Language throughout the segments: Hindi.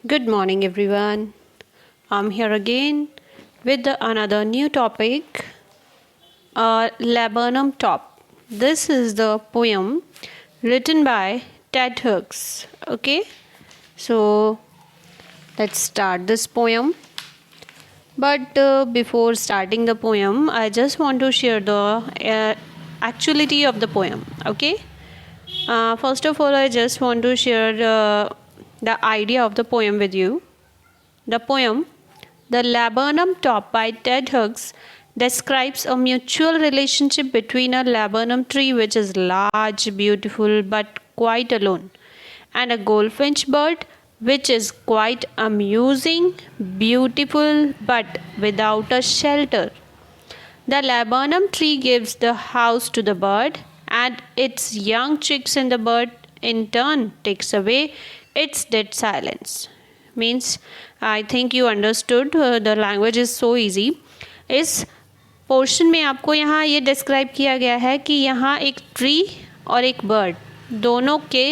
Good morning, everyone. I'm here again with another new topic, Laburnum Top. This is the poem written by Ted Hughes. Okay, so let's start this poem. But before starting the poem, I just want to share the actuality of the poem. Okay, first of all, I just want to share the idea of the poem with you. The poem, The Laburnum Top by Ted Hughes, describes a mutual relationship between a laburnum tree, which is large, beautiful, but quite alone, and a goldfinch bird, which is quite amusing, beautiful, but without a shelter. The laburnum tree gives the house to the bird, and its young chicks in the bird in turn takes away its dead silence. Means I think you understood, the language is so easy. इस पोर्शन में आपको यहाँ ये डिस्क्राइब किया गया है कि यहाँ एक ट्री और एक बर्ड दोनों के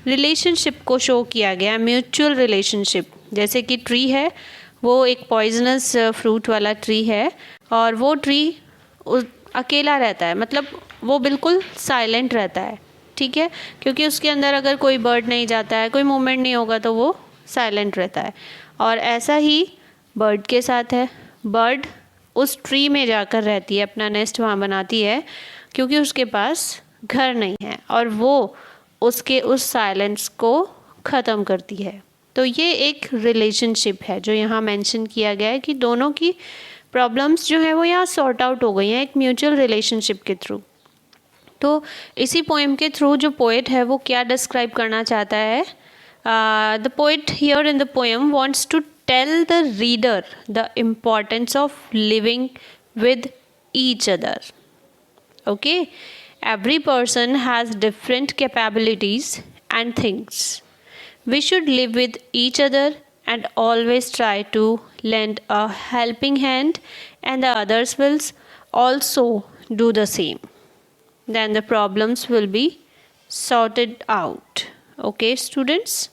रिलेशनशिप को शो किया गया, म्यूचुअल रिलेशनशिप. जैसे कि ट्री है वो एक पॉइजनस फ्रूट वाला ट्री है और वो ट्री अकेला रहता है, मतलब वो बिल्कुल साइलेंट रहता है. ठीक है, क्योंकि उसके अंदर अगर कोई बर्ड नहीं जाता है, कोई मूवमेंट नहीं होगा तो वो साइलेंट रहता है. और ऐसा ही बर्ड के साथ है. बर्ड उस ट्री में जाकर रहती है, अपना नेस्ट वहाँ बनाती है क्योंकि उसके पास घर नहीं है और वो उसके उस साइलेंस को ख़त्म करती है. तो ये एक रिलेशनशिप है जो यहाँ मेंशन किया गया है कि दोनों की प्रॉब्लम्स जो है वो यहाँ सॉर्ट आउट हो गई हैं एक म्यूचुअल रिलेशनशिप के थ्रू. तो इसी पोएम के थ्रू जो पोएट है वो क्या डिस्क्राइब करना चाहता है. The poet here in the poem wants to tell the reader the importance of living with each other. Okay, every person has different capabilities and things. We should live with each other and always try to lend a helping hand, and the others will also do the same. Then the problems will be sorted out. Okay, students?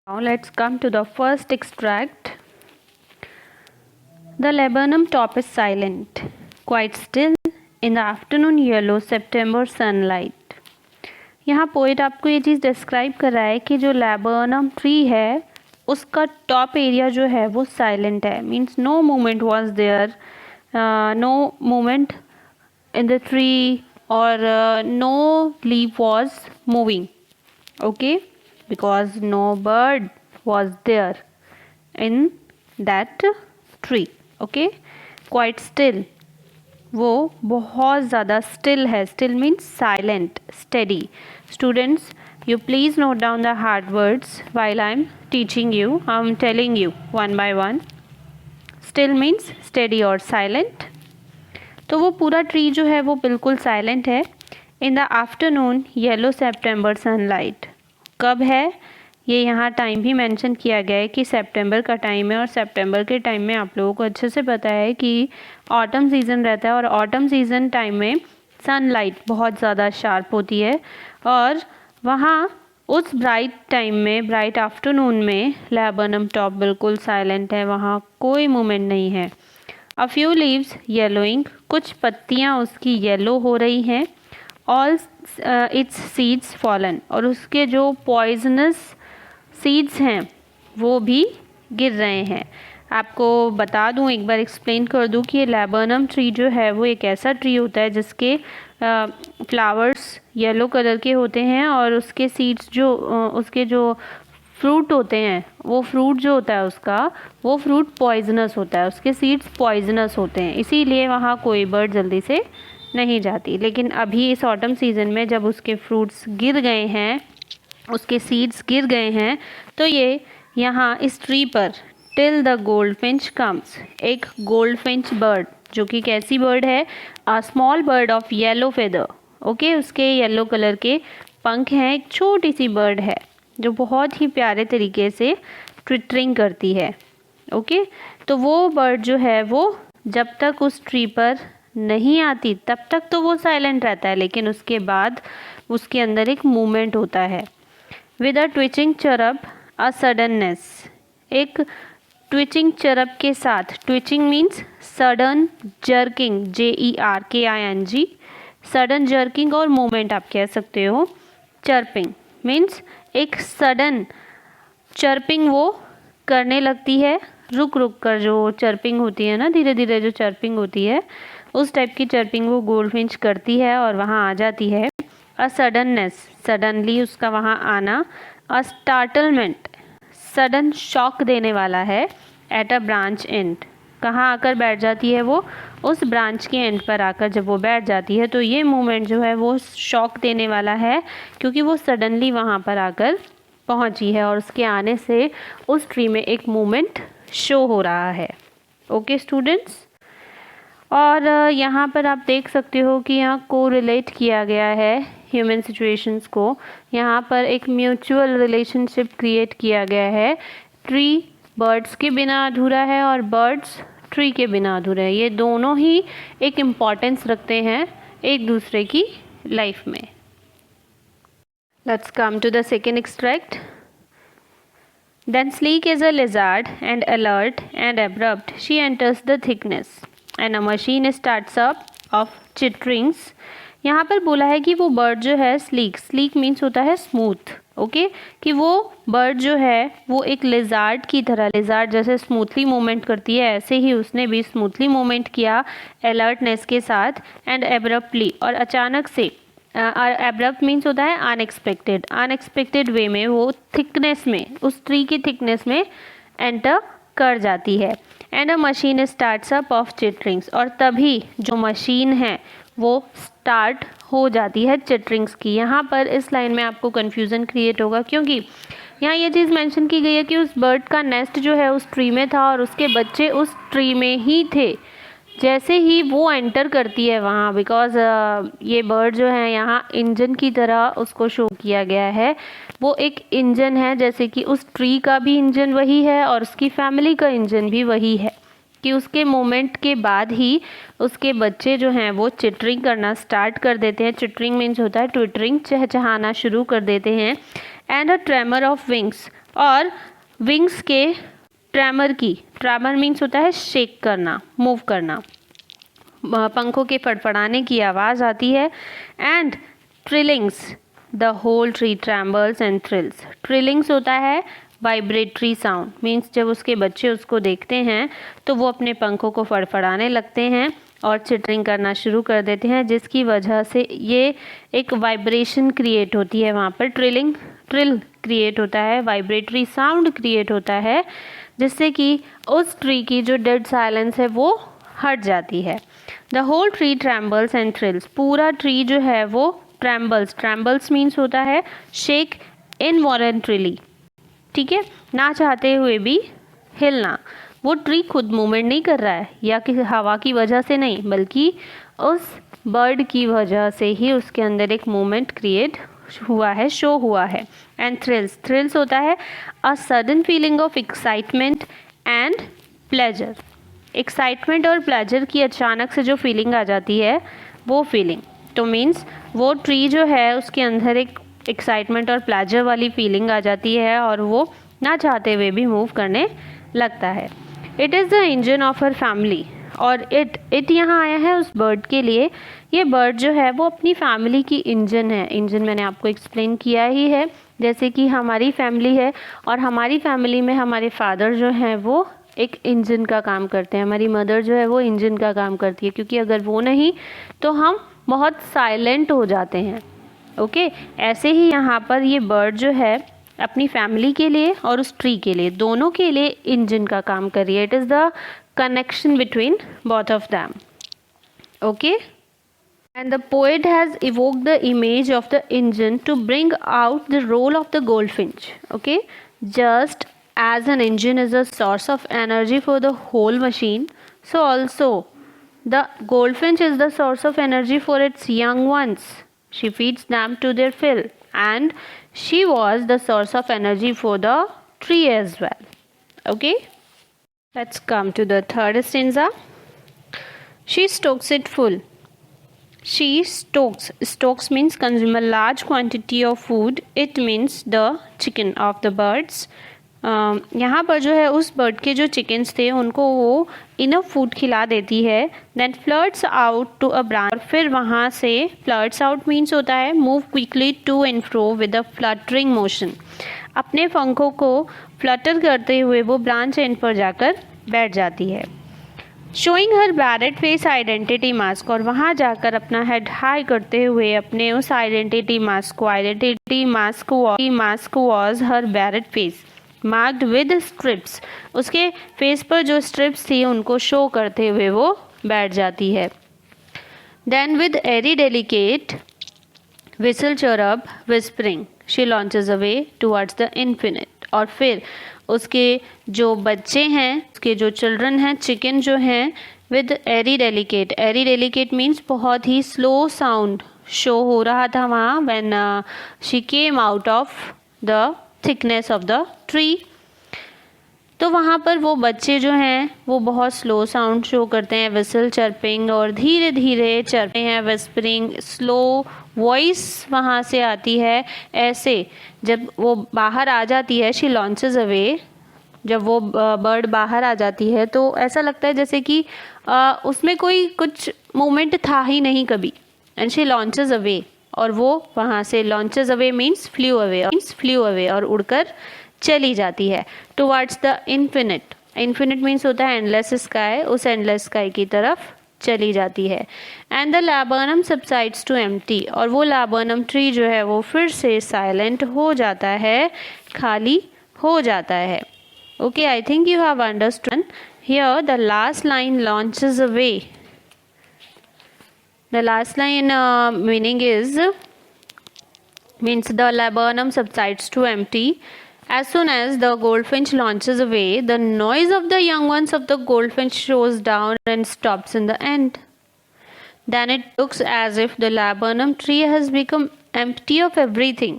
Now let's come to the first extract. The laburnum top is silent, quite still in the afternoon yellow September sunlight. यहाँ पोइट आपको ये चीज़ डिस्क्राइब कर रहा है कि जो लैबर्नम ट्री है उसका टॉप एरिया जो है वो साइलेंट है. Means no movement was there, no movement in the tree और no leaf was moving. Okay, because no bird was there in that tree. Okay, quite still, वो बहुत ज़्यादा स्टिल है. Still means silent, steady. Students, you please note down the hard words while I'm teaching you. I'm telling you one by one. Still means steady or silent. तो वो पूरा ट्री जो है वो बिल्कुल साइलेंट है. In the afternoon yellow September sunlight. कब है ये यहाँ टाइम भी मेंशन किया गया है कि सितंबर का टाइम है और सितंबर के टाइम में आप लोगों को अच्छे से पता है कि ऑटम सीज़न रहता है और ऑटम सीज़न टाइम में सनलाइट बहुत ज़्यादा शार्प होती है और वहाँ उस ब्राइट टाइम में, ब्राइट आफ्टरनून में लैबर्नम टॉप बिल्कुल साइलेंट है, वहाँ कोई मूवमेंट नहीं है. अ फ्यू लीव्स येलोइंग, कुछ पत्तियाँ उसकी येलो हो रही हैं. ऑल इट्स सीड्स फॉलन, और उसके जो पॉइजनस सीड्स हैं वो भी गिर रहे हैं. आपको बता दूं, एक बार एक्सप्लेन कर दूं कि ये लैबर्नम ट्री जो है वो एक ऐसा ट्री होता है जिसके फ्लावर्स येलो कलर के होते हैं और उसके सीड्स जो उसके जो फ्रूट होते हैं वो फ्रूट जो होता है उसका, वो फ्रूट पॉइजनस होता है, उसके सीड्स पॉइजनस होते हैं, इसीलिए वहाँ कोई बर्ड जल्दी से नहीं जाती. लेकिन अभी इस ऑटम सीज़न में जब उसके फ्रूट्स गिर गए हैं, उसके सीड्स गिर गए हैं, तो ये यहाँ इस ट्री पर टिल द गोल्डफिंच कम्स, एक गोल्डफिंच बर्ड जो कि कैसी बर्ड है, a small bird of yellow feather. Okay, उसके येलो कलर के पंख हैं. एक छोटी सी बर्ड है जो बहुत ही प्यारे तरीके से ट्विटरिंग करती है. ओके, तो वो बर्ड जो है वो जब तक उस ट्री पर नहीं आती तब तक तो वो साइलेंट रहता है, लेकिन उसके बाद उसके अंदर एक मूवमेंट होता है. With a twitching chirrup, a suddenness, एक ट्विचिंग चरप के साथ, twitching means sudden jerking, JERKING, sudden jerking और मूवमेंट आप कह सकते हो। चर्पिंग मीन्स एक सडन चर्पिंग वो करने लगती है, रुक रुक कर जो चर्पिंग होती है ना, धीरे धीरे जो चर्पिंग होती है, उस टाइप की चर्पिंग वो गोल्डफिंच करती है और वहाँ आ जाती है। अ सडननेस, सडनली उसका वहाँ आना। अ स्टार्टलमेंट, सडन शॉक देने वाला है। एट अ ब्रांच एंड, कहाँ आकर बैठ जाती है वो, उस ब्रांच के एंड पर आकर जब वो बैठ जाती है तो ये मूवमेंट जो है वो शॉक देने वाला है, क्योंकि वो सडनली वहाँ पर आकर पहुँची है और उसके आने से उस ट्री में एक मूवमेंट शो हो रहा है। ओके स्टूडेंट्स, और यहाँ पर आप देख सकते हो कि यहाँ को रिलेट किया गया है ह्यूमन सिचुएशंस को। यहाँ पर एक म्यूचुअल रिलेशनशिप क्रिएट किया गया है। ट्री बर्ड्स के बिना अधूरा है और बर्ड्स ट्री के बिना अधूरा है। ये दोनों ही एक इम्पॉर्टेंस रखते हैं एक दूसरे की लाइफ में। Let's come to the second extract. Then sleek as a lizard and alert and abrupt, she enters the thickness and a machine starts up of chitterings. यहाँ पर बोला है कि वो बर्ड जो है स्लीक, स्लीक मीन्स होता है स्मूथ, ओके, कि वो बर्ड जो है वो एक लिजार्ड की तरह, लिजार्ड जैसे स्मूथली मूवमेंट करती है ऐसे ही उसने भी स्मूथली मूवमेंट किया अलर्टनेस के साथ, एंड एब्रप्टली, और अचानक से, एब्रप्ट मीन्स होता है अनएक्सपेक्टेड, अनएक्सपेक्टेड वे में वो थिकनेस में, उस ट्री की थिकनेस में एंटर कर जाती है। And a machine starts up of चिटरिंग्स, और तभी जो मशीन है वो स्टार्ट हो जाती है चिटरिंग्स की। यहाँ पर इस लाइन में आपको कन्फ्यूज़न क्रिएट होगा, क्योंकि यहाँ ये चीज़ मेंशन की गई है कि उस बर्ड का नेस्ट जो है उस ट्री में था और उसके बच्चे उस ट्री में ही थे। जैसे ही वो एंटर करती है वहाँ, बिकॉज ये बर्ड जो है यहाँ इंजन की तरह उसको शो किया गया है, वो एक इंजन है, जैसे कि उस ट्री का भी इंजन वही है और उसकी फैमिली का इंजन भी वही है, कि उसके मोमेंट के बाद ही उसके बच्चे जो हैं वो चिटरिंग करना स्टार्ट कर देते हैं। चिटरिंग मीन्स होता है ट्विटरिंग, चहचहाना शुरू कर देते हैं। And a tremor of wings, और विंग्स के ट्रेमर की, ट्रेमर मीन्स होता है शेक करना, मूव करना, पंखों के फड़फड़ाने की आवाज़ आती है। And trillings, the whole tree trembles and thrills, trillings होता है वाइब्रेटरी साउंड, मीन्स जब उसके बच्चे उसको देखते हैं तो वो अपने पंखों को फड़फड़ाने लगते हैं और चिटरिंग करना शुरू कर देते हैं, जिसकी वजह से ये एक वाइब्रेशन क्रिएट होती है वहाँ पर, ट्रिलिंग, ट्रिल क्रिएट होता है, वाइब्रेटरी साउंड क्रिएट होता है, जिससे कि उस ट्री की जो डेड साइलेंस है वो हट जाती है। The whole tree trembles and thrills, पूरा ट्री जो है वो ट्रैम्बल्स, ट्रैम्बल्स मीन्स होता है शेक इनवॉलंटरीली, ठीक है, ना चाहते हुए भी हिलना। वो ट्री खुद मूवमेंट नहीं कर रहा है या कि हवा की वजह से नहीं, बल्कि उस बर्ड की वजह से ही उसके अंदर एक मूवमेंट क्रिएट हुआ है, शो हुआ है। एंड थ्रिल्स, थ्रिल्स होता है a sudden feeling of excitement and pleasure, excitement और प्लेजर की अचानक से जो फीलिंग आ जाती है वो फीलिंग, तो मीन्स वो ट्री जो है उसके अंदर एक एक्साइटमेंट और प्लेजर वाली फीलिंग आ जाती है और वो ना चाहते हुए भी मूव करने लगता है। It is the engine of her family, और इट यहाँ आया है उस बर्ड के लिए। ये बर्ड जो है वो अपनी फैमिली की इंजन है। इंजन मैंने आपको एक्सप्लेन किया ही है, जैसे कि हमारी फैमिली है और हमारी फैमिली में हमारे फादर जो हैं वो एक इंजन का काम करते हैं, हमारी मदर जो है वो इंजन का काम करती है, क्योंकि अगर वो नहीं तो हम बहुत साइलेंट हो जाते हैं। ओके, ऐसे ही यहाँ पर ये बर्ड जो है अपनी फैमिली के लिए और उस ट्री के लिए, दोनों के लिए इंजन का काम कर रही है। It is the connection between both of them. Okay, and the poet has evoked the image of the engine to bring out the role of the goldfinch. Okay, just as an engine is a source of energy for the whole machine, so also the goldfinch is the source of energy for its young ones. She feeds them to their fill, and she was the source of energy for the tree as well. Okay, let's come to the third stanza. She stokes it full. She stokes means consume a large quantity of food. It means the chicken of the birds. यहाँ पर जो है उस बर्ड के जो चिकन्स थे उनको वो इनफ फूड खिला देती है. Then flirts out to a branch. और फिर वहाँ से फ्लर्ट्स आउट मीन्स होता है move quickly to and fro with a fluttering motion. अपने पंखों को फ्लटर करते हुए वो ब्रांच एंड पर जाकर बैठ जाती है. Showing her barred face identity mask. और वहाँ जाकर अपना हेड हाई करते हुए अपने उस आइडेंटिटी मास्क को, identity mask was her barred face marked with stripes. उसके फेस पर जो स्ट्रिप्स थी उनको शो करते हुए वो बैठ जाती है. Then with airy delicate whistle chirrup whispering she launches away towards the infinite. और फिर उसके जो बच्चे हैं, उसके जो चिल्ड्रन हैं, चिकन जो हैं, विद एरी डेलिकेट मीन्स बहुत ही स्लो साउंड शो हो रहा था वहाँ when she came out of the thickness of the tree. तो वहाँ पर वो बच्चे जो हैं वो बहुत स्लो साउंड शो करते हैं, विसल चर्पिंग, और धीरे धीरे चरते हैं, विस्परिंग, स्लो वॉइस वहाँ से आती है. ऐसे जब वो बाहर आ जाती है, शी लॉन्चेस अवे, जब वो बर्ड बाहर आ जाती है तो ऐसा लगता है जैसे कि उसमें कोई कुछ मोमेंट था ही नहीं कभी. एंड शी लॉन्चेस अवे, और वो वहाँ से launches away means flew away और उड़कर चली जाती है. Towards the infinite. Infinite means होता है एंडलेस स्काई. उस एंडलेस स्काई की तरफ चली जाती है. And the laburnum subsides to empty. और वो लैबर्नम ट्री जो है वो फिर से साइलेंट हो जाता है, खाली हो जाता है. Okay, I think you have understood. Here the last line launches away. The last line meaning is means the laburnum subsides to empty. As soon as the goldfinch launches away, the noise of the young ones of the goldfinch slows down and stops in the end. Then it looks as if the laburnum tree has become empty of everything.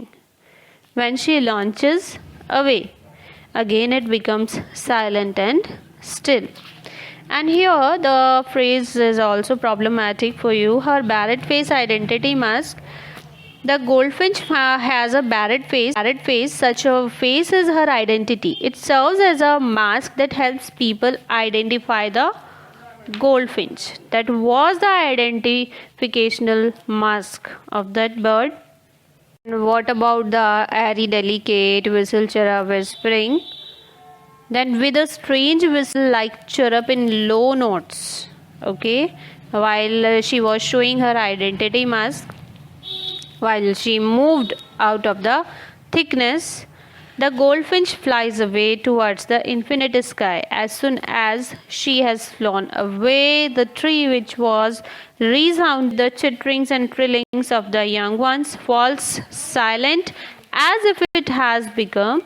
When she launches away, again it becomes silent and still. And here the phrase is also problematic for you. Her barred face identity mask. The goldfinch has a barred face. Such a face is her identity. It serves as a mask that helps people identify the goldfinch. That was the identificational mask of that bird. And what about the airy delicate whistle chirrup whispering? Then with a strange whistle like chirrup in low notes. Okay, while she was showing her identity mask, while she moved out of the thickness, the goldfinch flies away towards the infinite sky. As soon as she has flown away, the tree which was resound the chitterings and trillings of the young ones falls silent as if it has become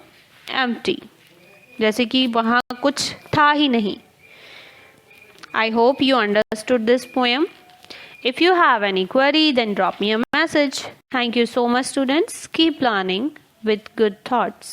empty. जैसे कि वहाँ कुछ था ही नहीं. I hope you understood this poem. If you have any query, then drop me a message. Thank you so much, students. Keep learning with good thoughts.